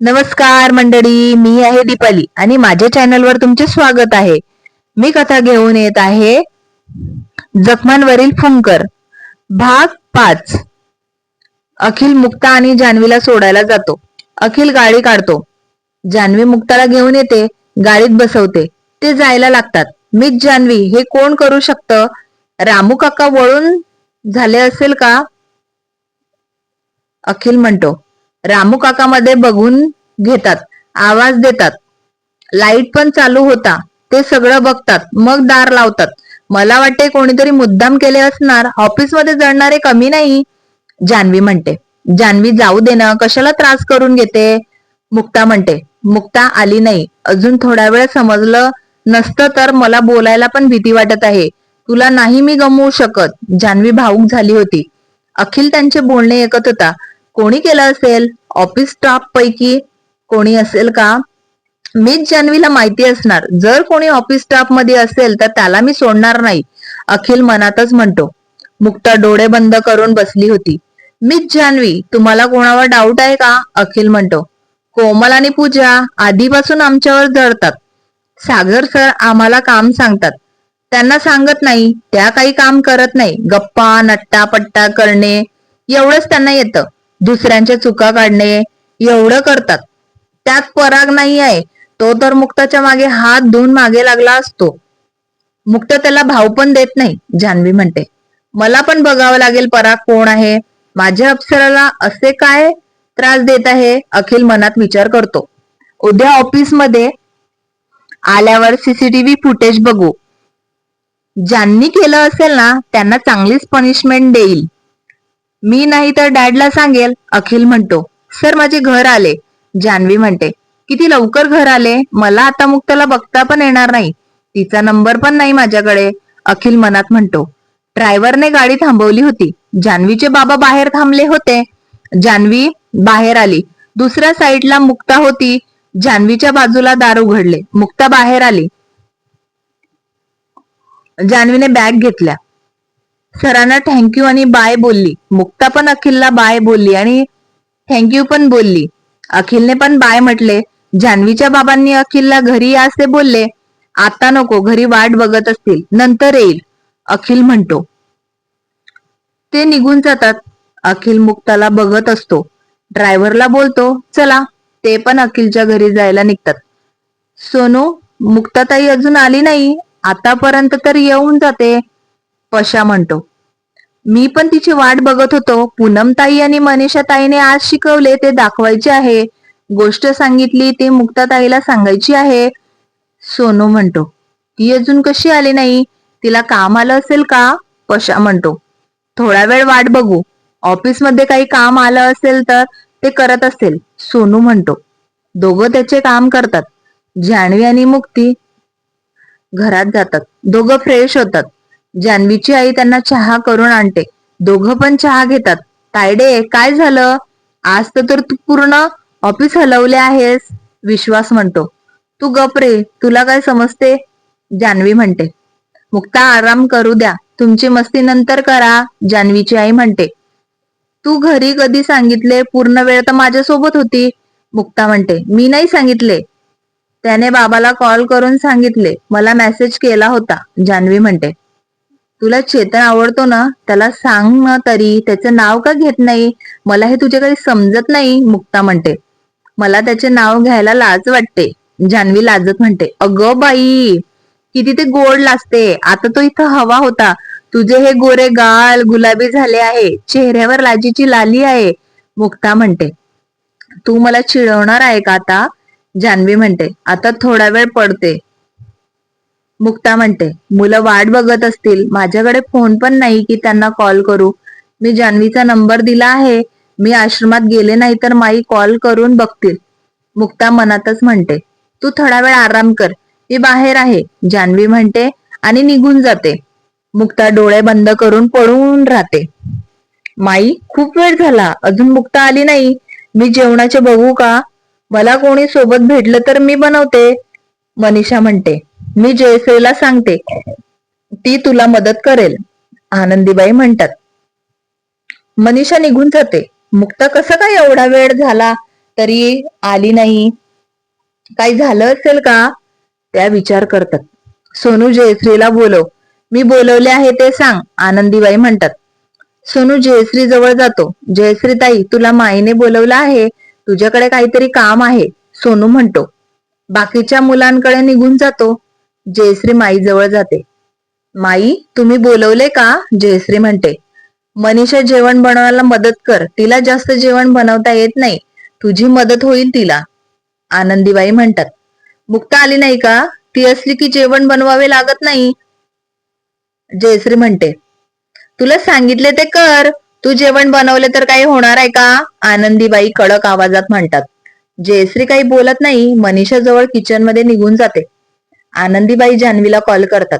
नमस्कार मंडळी, मी आहे दीपाली आणि माझ्या चॅनलवर तुमचे स्वागत आहे. मी कथा घेऊन येत आहे जखमांवरील फुंकर भाग 5. अखिल मुक्ता आणि जान्हवीला सोडायला जातो. अखिल गाडी काढतो. जान्हवी मुक्ताला घेऊन येते, गाडीत बसवते. ते जायला लागतात. मीच जान्हवी हे कोण करू शकतं? रामू काका वळून झाले असेल का? अखिल म्हणतो. रामू काका मध्ये बघून घेतात, आवाज देतात. लाईट पण चालू होता. ते सगळं बघतात, मग दार लावतात. मला वाटते कोणीतरी मुद्दाम केले असणार. ऑफिसमध्ये जळणारे कमी नाही. जान्हवी म्हणते. जान्हवी जाऊ दे ना, कशाला त्रास करून घेते? मुक्ता म्हणते. मुक्ता आली नाही अजून. थोडा वेळ समजलं नसतं तर मला बोलायला पण भीती वाटत आहे. तुला नाही मी गमवू शकत. जान्हवी भावूक झाली होती. अखिल त्यांचे बोलणे ऐकत होता. कोणी केलं असेल? ऑफिस स्टाफ पैकी कोणी असेल का? मीच जान्हवीला माहिती असणार. जर कोणी ऑफिस स्टाफ मध्ये असेल तर त्याला मी सोडणार नाही. अखिल मनातच म्हणतो. मुक्ता डोळे बंद करून बसली होती. मीच जान्हवी, तुम्हाला कोणावर डाऊट आहे का? अखिल म्हणतो. कोमल आणि पूजा आधीपासून आमच्यावर जळतात. सागर सर आम्हाला काम सांगतात, त्यांना सांगत नाही. त्या काही काम करत नाही. गप्पा नट्टा पट्टा करणे एवढंच त्यांना येतं. दुसऱ्यांच्या चुका काढणे एवढं करतात. त्यात पराग नाही आहे. तो तर मुक्ताच्या मागे हात धुवून मागे लागला असतो. मुक्त त्याला भाव पण देत नाही. जान्हवी म्हणते. मला पण बघावं लागेल पराग कोण आहे. माझ्या अप्सराला असे काय त्रास देत आहे? अखिल मनात विचार करतो. उद्या ऑफिसमध्ये आल्यावर सीसीटीव्ही फुटेज बघू. ज्यांनी केलं असेल ना त्यांना चांगलीच पनिशमेंट देईल. मी नाही तर डॅडला सांगेल. अखिल म्हणतो. सर माझे घर आले. जान्हवी म्हणते. किती लवकर घर आले. मला आता मुक्ताला बघता पण येणार नाही. तिचा नंबर पण नाही माझ्याकडे. अखिल मनात म्हणतो. ड्रायव्हरने गाडी थांबवली होती. जान्हवीचे बाबा बाहेर थांबले होते. जान्हवी बाहेर आली. दुसऱ्या साईडला मुक्ता होती. जान्हवीच्या बाजूला दार उघडले. मुक्ता बाहेर आली. जान्हवीने बॅग घेतल्या. सरांना थँक्यू आणि बाय बोलली. मुक्ता पण अखिलला बाय बोलली आणि थँक्यू पण बोलली. अखिलने पण बाय म्हटले. जान्हवीच्या बाबांनी अखिलला घरी या असे बोलले. आता नको, घरी वाट बघत असतील, नंतर येईल. अखिल म्हणतो. ते निघून जातात. अखिल मुक्ताला बघत असतो. ड्रायव्हरला बोलतो चला. ते पण अखिलच्या घरी जायला निघतात. सोनू, मुक्ताताई अजून आली नाही. आतापर्यंत तर येऊन जाते. पशा म्हणतो. मी पण तिची वाट बघत होतो. पूनमताई आणि मनीषाताईने आज शिकवले ते दाखवायचे आहे. गोष्ट सांगितली ती मुक्ताताईला सांगायची आहे. सोनू म्हणतो. ती अजून कशी आली नाही? तिला काम आलं असेल का? पशा म्हणतो. थोडा वेळ वाट बघू. ऑफिसमध्ये काही काम आलं असेल तर ते करत असेल. सोनू म्हणतो. दोघं त्याचे काम करतात. जान्हवी आणि मुक्ती घरात जातात. दोघं फ्रेश होतात. जान्हवीची आई त्यांना चहा करून आणते. दोघं पण चहा घेतात. तायडे, काय झालं? आज तर तू पूर्ण ऑफिस हलवले आहेस. विश्वास म्हणतो. तू गप रे, तुला काय समजते? जान्हवी म्हणते. मुक्ता आराम करू द्या. तुमची मस्ती नंतर करा. जान्हवीची आई म्हणते. तू घरी कधी सांगितले? पूर्ण वेळ तर माझ्यासोबत होती. मुक्ता म्हणते. मी नाही सांगितले. त्याने बाबाला कॉल करून सांगितले. मला मेसेज केला होता. जान्हवी म्हणते. तुला चेतन आवडतो ना, त्याला सांग ना तरी. त्याचं नाव का घेत नाही? मला हे तुझे काही समजत नाही. मुक्ता म्हणते. मला त्याचे नाव घ्यायला लाज वाटते. जान्हवी लाजत म्हणते. अगं बाई, किती ते गोड लाजते. आता तो इथं हवा होता. तुझे हे गोरे गाल गुलाबी झाले आहे. चेहऱ्यावर लाजीची लाली आहे. मुक्ता म्हणते. तू मला चिडवणार आहे का आता? जान्हवी म्हणते. आता थोडा वेळ पडते. मुक्ता म्हणते. मुलं वाट बघत असतील. माझ्याकडे फोन पण नाही की त्यांना कॉल करू. मी जान्हवीचा नंबर दिला आहे. मी आश्रमात गेले नाही तर माई कॉल करून बघतील. मुक्ता मनातच म्हणते. तू थोडा वेळ आराम कर. मी बाहेर आहे. जान्हवी म्हणते आणि निघून जाते. मुक्ता डोळे बंद करून पडून राहते. माई, खूप वेळ झाला, अजून मुक्ता आली नाही. मी जेवणाचे बघू का? मला कोणी सोबत भेटलं तर मी बनवते. मनीषा म्हणते. मी जयश्रीला सांगते, ती तुला मदत करेल. आनंदीबाई म्हणतात. मनीषा निघून जाते. मुक्ता कसं काय एवढा वेळ झाला तरी आली नाही, काही झालं असेल का? त्या विचार करतात. सोनू जयश्रीला बोलव, मी बोलवले आहे ते सांग, आनंदीबाई म्हणतात. सोनू जयश्री जवळ जातो. जयश्री ताई, तुला माईने बोलवलं आहे, तुझ्याकडे काहीतरी काम आहे, सोनू म्हणतो. बाकीच्या मुलांकडे निघून जातो. जयश्री माई जवळ जाते. माई, तुम्ही बोलवले का? जयश्री म्हणते. मनीषा जेवण बनवायला मदत कर, तिला जास्त जेवण बनवता येत नाही, तुझी मदत होईल तिला, आनंदीबाई म्हणतात. मुक्ता आली नाही का? ती असली की जेवण बनवावे लागत नाही, जयश्री म्हणते. तुला सांगितले ते कर, तू जेवण बनवले तर काही होणार आहे का? आनंदीबाई कडक आवाजात म्हणतात. जयश्री काही बोलत नाही, मनीषा जवळ किचन मध्ये निघून जाते. आनंदीबाई जान्हवीला कॉल करतात.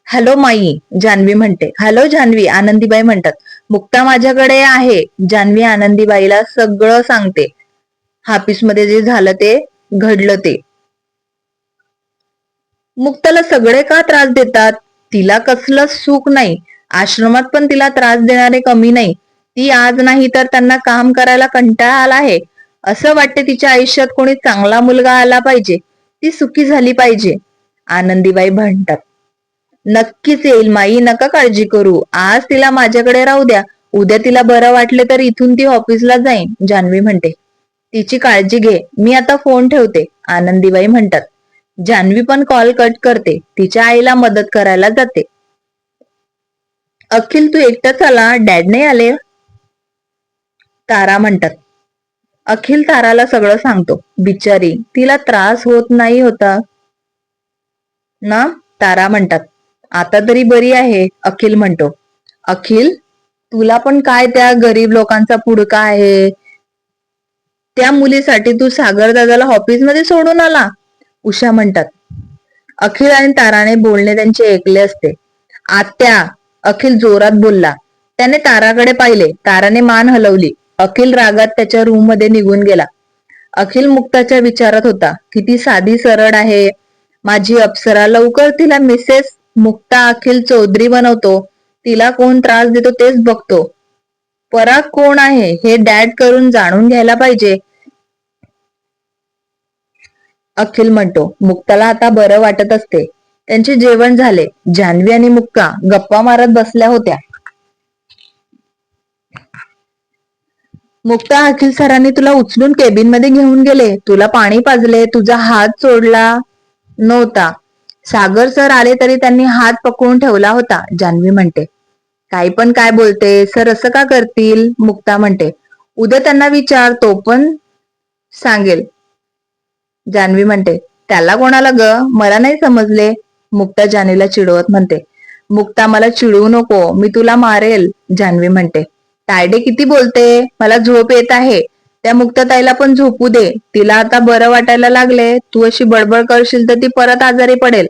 हॅलो माई, जान्हवी म्हणते. हॅलो जान्हवी, आनंदीबाई म्हणतात. मुक्ता माझ्याकडे आहे. जान्हवी आनंदीबाईला सगळं सांगते, ऑफिसमध्ये जे झालं ते, घडलं ते. मुक्ताला सगळे का त्रास देतात? तिला कसलं सुख नाही, आश्रमात पण तिला त्रास देणारे कमी नाही. ती आज नाही तर त्यांना काम करायला कंटाळा आला आहे. असं वाटते तिच्या आयुष्यात कोणी चांगला मुलगा आला पाहिजे, ती सुखी झाली पाहिजे, आनंदीबाई म्हणतात. नक्कीच येईल माई, नका काळजी करू, आज तिला माझ्याकडे राहू द्या, उद्या तिला बरं वाटले तर इथून ती ऑफिसला जाईन, जान्हवी म्हणते. तिची काळजी घे, मी आता फोन ठेवते, आनंदीबाई म्हणतात. जान्हवी पण कॉल कट करते, तिच्या आईला मदत करायला जाते. अखिल, तू एकटाच आला, डॅड नाही आले, तारा म्हणतात. अखिल ताराला सगळं सांगतो. बिचारी, तिला त्रास होत नाही होता ना, तारा म्हणतात. आता तरी बरी आहे, अखिल म्हणतो. अखिल, तुला पण काय त्या गरीब लोकांचा पुडका आहे, त्या मुलीसाठी तू सागर दादाला ऑफिसमध्ये सोडून आला, उषा म्हणतात. अखिल आणि ताराने बोलणे त्यांचे ऐकले असते. आत्या, अखिल जोरात बोलला. त्याने ताराकडे पाहिले. ताराने मान हलवली. अखिल रागात त्याच्या रूम मध्ये निघून गेला. अखिल मुक्ताच्या विचारात होता. किती साधी सरळ आहे माझी अप्सरा, लवकर तिला मिसेस मुक्ता अखिल चौधरी बनवतो, तिला कोण त्रास देतो तेच बघतो. पराग कोण आहे हे डॅड करून जाणून घ्यायला पाहिजे, अखिल म्हणतो. मुक्ताला आता बरं वाटत असते. त्यांचे जेवण झाले. जान्हवी आणि मुक्ता गप्पा मारत बसल्या होत्या. मुक्ता, अखिल सरांनी तुला उचलून केबिन मध्ये घेऊन गेले, तुला पाणी पाजले, तुझा हात सोडला नव्हता. सागर सर आले तरी त्यांनी हात पकडून ठेवला होता, जान्हवी म्हणते. काही पण काय बोलते, सर असं का करतील, मुक्ता म्हणते. उद्या त्यांना विचार, तो पण सांगेल, जान्हवी म्हणते. त्याला कोणाला ग, मला नाही समजले, मुक्ता जान्हवीला चिडवत म्हणते. मुक्ता, मला चिडवू नको, मी तुला मारेल, जान्हवी म्हणते. तायडे किती बोलते, मला झोप येत आहे, त्या मुक्ताताईला पण झोपू दे, तिला आता बरं वाटायला लागले, तू अशी बडबड करशील तर ती परत आजारी पडेल,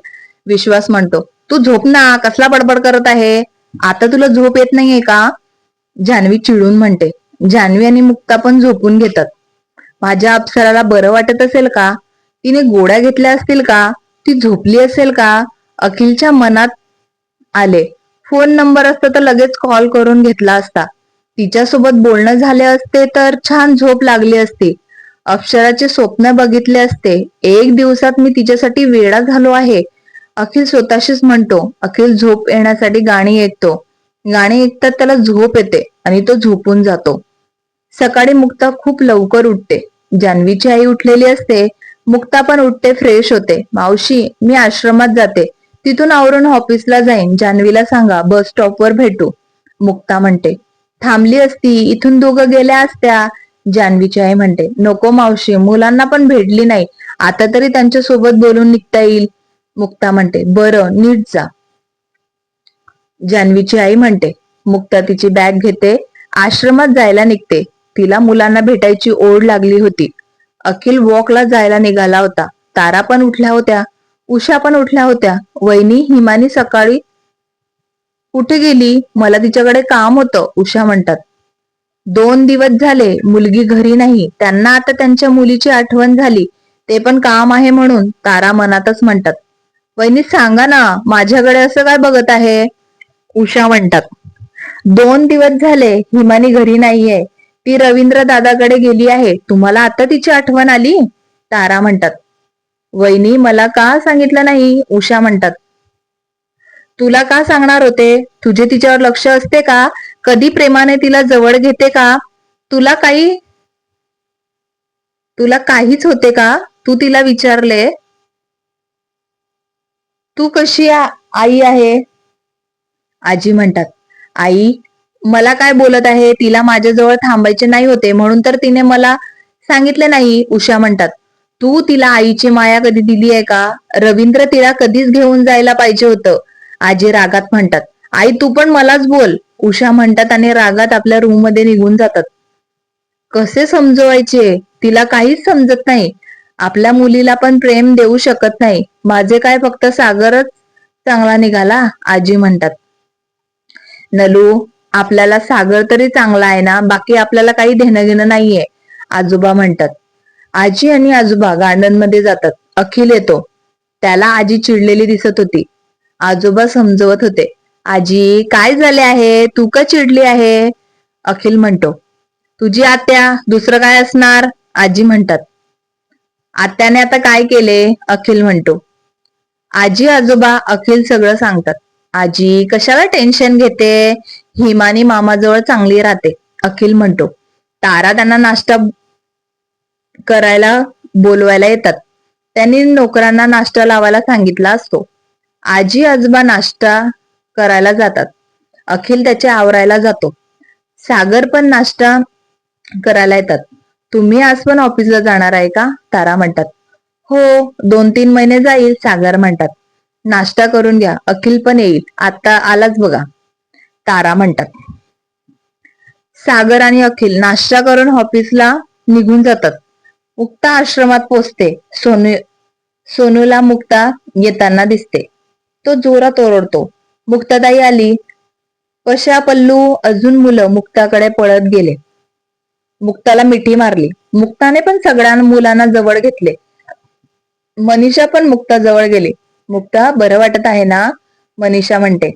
विश्वास म्हणतो. तू झोप ना, कसला बडबड करत आहे, आता तुला झोप येत नाहीये का, जान्हवी चिडून म्हणते. जान्हवी आणि मुक्ता पण झोपून घेतात. माझ्या अप्सराला बरं वाटत असेल का, तिने गोळ्या घेतल्या असतील का, ती झोपली असेल का, अखिलच्या मनात आले. फोन नंबर असता तर लगेच कॉल करून घेतला असता, तिच्यासोबत बोलणं झाले असते तर छान झोप लागली असती, अक्षराचे स्वप्न बघितले असते. एक दिवसात मी तिच्यासाठी वेडा झालो आहे, अखिल स्वतःशीच म्हणतो. अखिल झोप येण्यासाठी गाणी ऐकतो. गाणी ऐकतात त्याला झोप येते आणि तो झोपून जातो. सकाळी मुक्ता खूप लवकर उठते. जान्हवीची आई उठलेली असते. मुक्ता पण उठते, फ्रेश होते. मावशी, मी आश्रमात जाते, तिथून आवरून ऑफिसला जाईन, जान्हवीला सांगा बस स्टॉपवर भेटू, मुक्ता म्हणते. थांबली असती, इथून दोघं गेल्या असत्या, जान्हवीची आई म्हणते. नको मावशी, मुलांना पण भेटली नाही, आता तरी त्यांच्या सोबत बोलून निघता येईल, मुक्ता म्हणते. बरं, नीट जा, जान्हवीची आई म्हणते. मुक्ता तिची बॅग घेते, आश्रमात जायला निघते. तिला मुलांना भेटायची ओढ लागली होती. अखिल वॉकला जायला निघाला होता. तारा पण उठल्या होत्या. उषा पण उठल्या होत्या. वहिनी, हिमानी सकाळी कुठे गेली, मला तिच्याकडे काम होतं, उषा म्हणतात. 2 दिवस झाले मुलगी घरी नाही, त्यांना आता त्यांच्या मुलीची आठवण झाली, ते पण काम आहे म्हणून, तारा मनातच म्हणतात. वहिनी सांगा ना, माझ्याकडे असं काय बघत आहे, उषा म्हणतात. 2 दिवस झाले हिमानी घरी नाहीये, ती रवींद्र दादाकडे गेली आहे. तुम्हाला आता तिची आठवण आली? तारा म्हणतात. वहिनी, मला का सांगितलं नाही? उषा म्हणतात. तुला का सांगणार होते? तुझे तिच्यावर लक्ष असते का? कधी प्रेमाने तिला जवळ घेते का? तुला काही तुला काहीच होते का? तू तिला विचारले, तू कशी आई आहे? आजी म्हणतात. आई मला काय बोलत आहे? तिला माझ्याजवळ थांबायचे नाही होते म्हणून तर तिने मला सांगितले नाही. उषा म्हणतात. तू तिला आईची माया कधी दिली आहे का? रवींद्र तिला कधीच घेऊन जायला पाहिजे होतं. आजी रागात म्हणतात. आई तू पण मलाच बोल. उषा म्हणतात आणि रागात आपल्या रूम मध्ये निघून जातात. कसे समजवायचे? तिला काहीच समजत नाही. आपल्या मुलीला पण प्रेम देऊ शकत नाही. माझे काय फक्त सागरच चांगला निघाला? आजी म्हणतात. नलू, आपल्याला सागर तरी चांगला आहे ना, बाकी आपल्याला काही देणं घेणं नाहीये. आजोबा म्हणतात. आजी आणि आजोबा गार्डन मध्ये जातात. अखिल येतो. त्याला आजी चिडलेली दिसत होती. आजोबा समजवत होते. आजी काय झाले आहे? तू का चिडली आहे? अखिल म्हणतो. तुझी आत्या, दुसरं काय असणार? आजी म्हणतात. आत्याने आता काय केले? अखिल म्हणतो. आजी आजोबा अखिल सगळं सांगतात. आजी कशाला टेन्शन घेते? हिमानी मामाजवळ चांगली राहते. अखिल म्हणतो. तारा त्यांना नाश्ता करायला बोलवायला येतात. त्यांनी नोकरांना नाश्ता लावायला सांगितला असतो. आजी आजोबा नाश्ता करायला जातात. अखिल त्याचे आवरायला जातो. सागर पण नाश्ता करायला येतात. तुम्ही आज पण ऑफिसला जाणार आहे का? तारा म्हणतात. हो, 2-3 महिने जाईल. सागर म्हणतात. नाश्ता करून घ्या. अखिल पण येईल. आता आलाच बघा. तारा म्हणतात. सागर आणि अखिल नाश्ता करून ऑफिसला निघून जातात. मुक्ता आश्रमात पोचते. सोनूला मुक्ता येताना दिसते. तो जोरात ओरडतो. मुक्ताताई आली. कशा पल्लू? अजून मुलं मुक्ताकडे पळत गेले. मुक्ताला मिठी मारली. मुक्ताने पण सगळ्या मुलांना जवळ घेतले. मनीषा पण मुक्ता जवळ गेली. मुक्ता, बरं वाटत आहे ना? मनीषा म्हणते.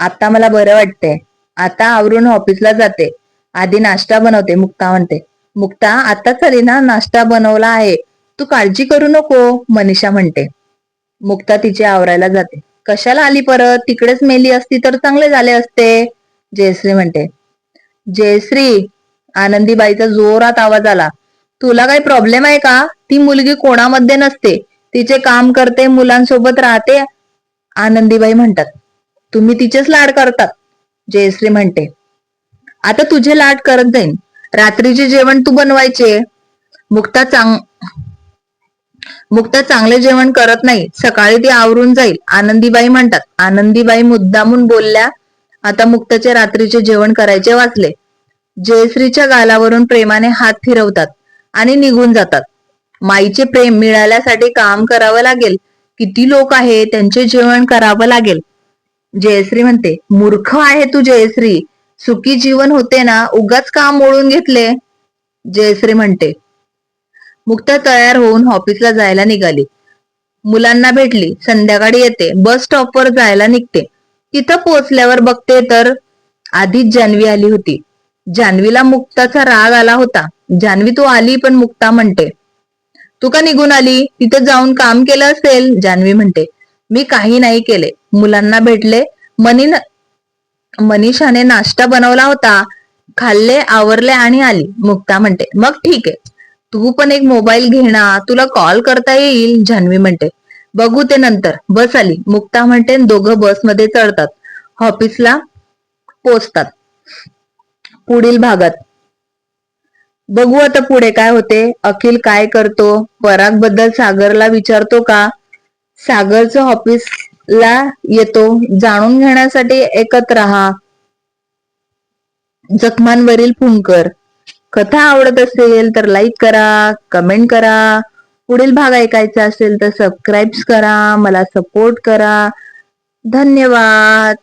आता मला बरं वाटते. आता आवरून ऑफिसला जाते. आधी नाश्ता बनवते. मुक्ता म्हणते. मुक्ता, आताच आली ना? नाश्ता बनवला आहे. तू काळजी करू नको. मनीषा म्हणते. मुक्ता तिचे आवरायला जाते. कशाला आली परत? तिकडेच मेली असती तर चांगले झाले असते. जयश्री म्हणते. जयश्री, आनंदीबाईचा जोरात आवाज आला. तुला काही प्रॉब्लेम आहे का? ती मुलगी कोणामध्ये नसते. तिचे काम करते, मुलांसोबत राहते. आनंदीबाई म्हणतात. तुम्ही तिचेच लाड करतात. जयश्री म्हणते. आता तुझे लाड करत जाईन. रात्रीचे जेवण तू बनवायचे. मुक्ता चांगले जेवण करत नाही. सकाळी ती आवरून जाईल. आनंदीबाई म्हणतात. आनंदीबाई मुद्दामून बोलल्या. आता मुक्ताचे रात्रीचे जेवण करायचे वाचले. जयश्रीच्या गालावरून प्रेमाने हात फिरवतात आणि निघून जातात. माईचे प्रेम मिळाल्यासाठी काम करावं लागेल. किती लोक आहे, त्यांचे जेवण करावं लागेल. जयश्री म्हणते. मूर्ख आहे तू जयश्री. सुखी जीवन होते ना, उगाच काम ओळून घेतले. जयश्री म्हणते. मुक्ता तयार होऊन ऑफिसला जायला निघाली. मुलांना भेटली. संध्याकाळी येते. बस स्टॉपवर जायला निघते. तिथं पोहोचल्यावर बघते तर आधीच जान्हवी आली होती. जान्हवीला मुक्ताचा राग आला होता. जान्हवी, तू आली, पण मुक्ता म्हणते. तू का निघून आली? तिथे जाऊन काम केलं असेल. जान्हवी म्हणते. मी काही नाही केले. मुलांना भेटले. मनीषाने नाश्ता बनवला होता. खाल्ले, आवरले आणि आली. मुक्ता म्हणते. मग ठीक आहे. तू पण एक मोबाईल घे ना, तुला कॉल करता येईल. जान्हवी म्हणते. बघू ते नंतर. बस आली. मुक्ता म्हणते. दोघं बसमध्ये चढतात. ऑफिसला पोचतात. पुढील भागात बघू आता पुढे काय होते. अखिल काय करतो? पराग बद्दल सागरला विचारतो का? सागरचं ऑफिसला येतो. जाणून घेण्यासाठी ऐकत राहा. जखमांवरील फुंकर. कथा आवडत असेल तर लाईक करा, कमेंट करा. पुढील भाग ऐकायचा असेल तर सबस्क्राईब करा, मला सपोर्ट करा. धन्यवाद.